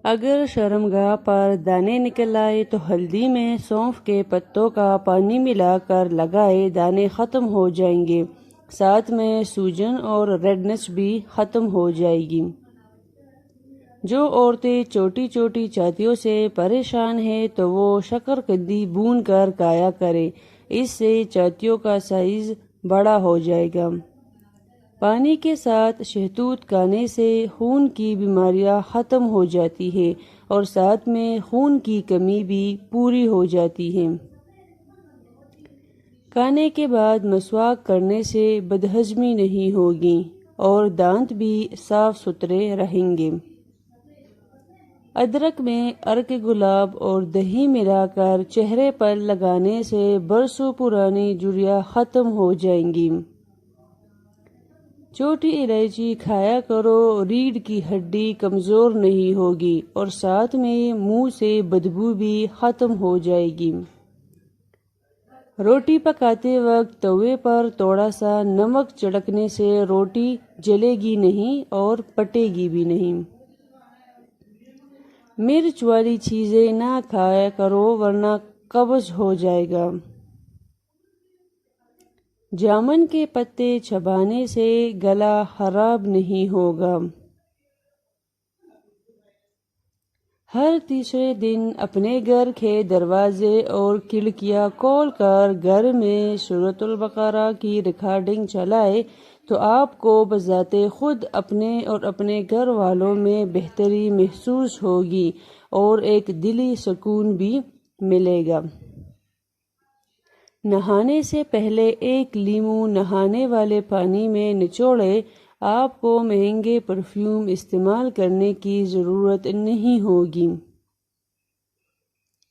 اگر شرمگاہ پر دانے نکل آئے تو ہلدی میں سونف کے پتوں کا پانی ملا کر لگائے، دانے ختم ہو جائیں گے، ساتھ میں سوجن اور ریڈنس بھی ختم ہو جائے گی۔ جو عورتیں چھوٹی چھوٹی چھاتیوں سے پریشان ہیں تو وہ شکرقندی بھون کر کھایا کریں، اس سے چھاتیوں کا سائز بڑا ہو جائے گا۔ پانی کے ساتھ شہتوت کھانے سے خون کی بیماریاں ختم ہو جاتی ہیں اور ساتھ میں خون کی کمی بھی پوری ہو جاتی ہے۔ کھانے کے بعد مسواک کرنے سے بدہضمی نہیں ہوگی اور دانت بھی صاف ستھرے رہیں گے۔ ادرک میں عرق گلاب اور دہی ملا کر چہرے پر لگانے سے برسوں پرانی جھریاں ختم ہو جائیں گی۔ چھوٹی الائچی کھایا کرو، ریڑھ کی ہڈی کمزور نہیں ہوگی اور ساتھ میں منہ سے بدبو بھی ختم ہو جائے گی۔ روٹی پکاتے وقت توے پر تھوڑا سا نمک چھڑکنے سے روٹی جلے گی نہیں اور پٹے گی بھی نہیں۔ مرچ والی چیزیں نہ کھایا کرو ورنہ قبض ہو جائے گا۔ جامن کے پتے چبانے سے گلا خراب نہیں ہوگا۔ ہر تیسرے دن اپنے گھر کے دروازے اور کھڑکیاں کھول کر گھر میں سورۃ البقرہ کی ریکارڈنگ چلائے تو آپ کو بذات خود اپنے اور اپنے گھر والوں میں بہتری محسوس ہوگی اور ایک دلی سکون بھی ملے گا۔ نہانے سے پہلے ایک لیموں نہانے والے پانی میں نچوڑیں، آپ کو مہنگے پرفیوم استعمال کرنے کی ضرورت نہیں ہوگی۔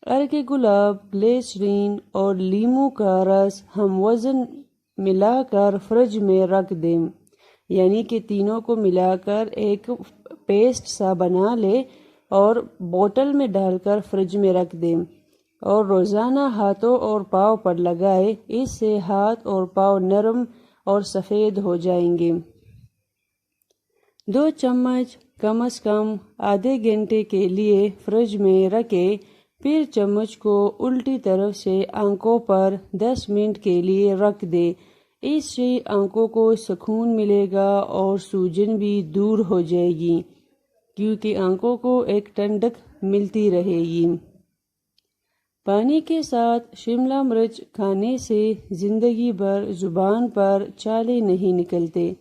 عرق گلاب، گلیسرین اور لیموں کا رس ہم وزن ملا کر فریج میں رکھ دیں، یعنی کہ تینوں کو ملا کر ایک پیسٹ سا بنا لیں اور بوتل میں ڈال کر فریج میں رکھ دیں اور روزانہ ہاتھوں اور پاؤں پر لگائیں، اس سے ہاتھ اور پاؤں نرم اور سفید ہو جائیں گے۔ 2 چمچ کم از کم آدھے گھنٹے کے لیے فریج میں رکھیں، پھر چمچ کو الٹی طرف سے آنکھوں پر 10 منٹ کے لیے رکھ دیں، اس سے آنکھوں کو سکون ملے گا اور سوجن بھی دور ہو جائے گی کیونکہ آنکھوں کو ایک ٹھنڈک ملتی رہے گی۔ پانی کے ساتھ شملہ مرچ کھانے سے زندگی بھر زبان پر چھالے نہیں نکلتے۔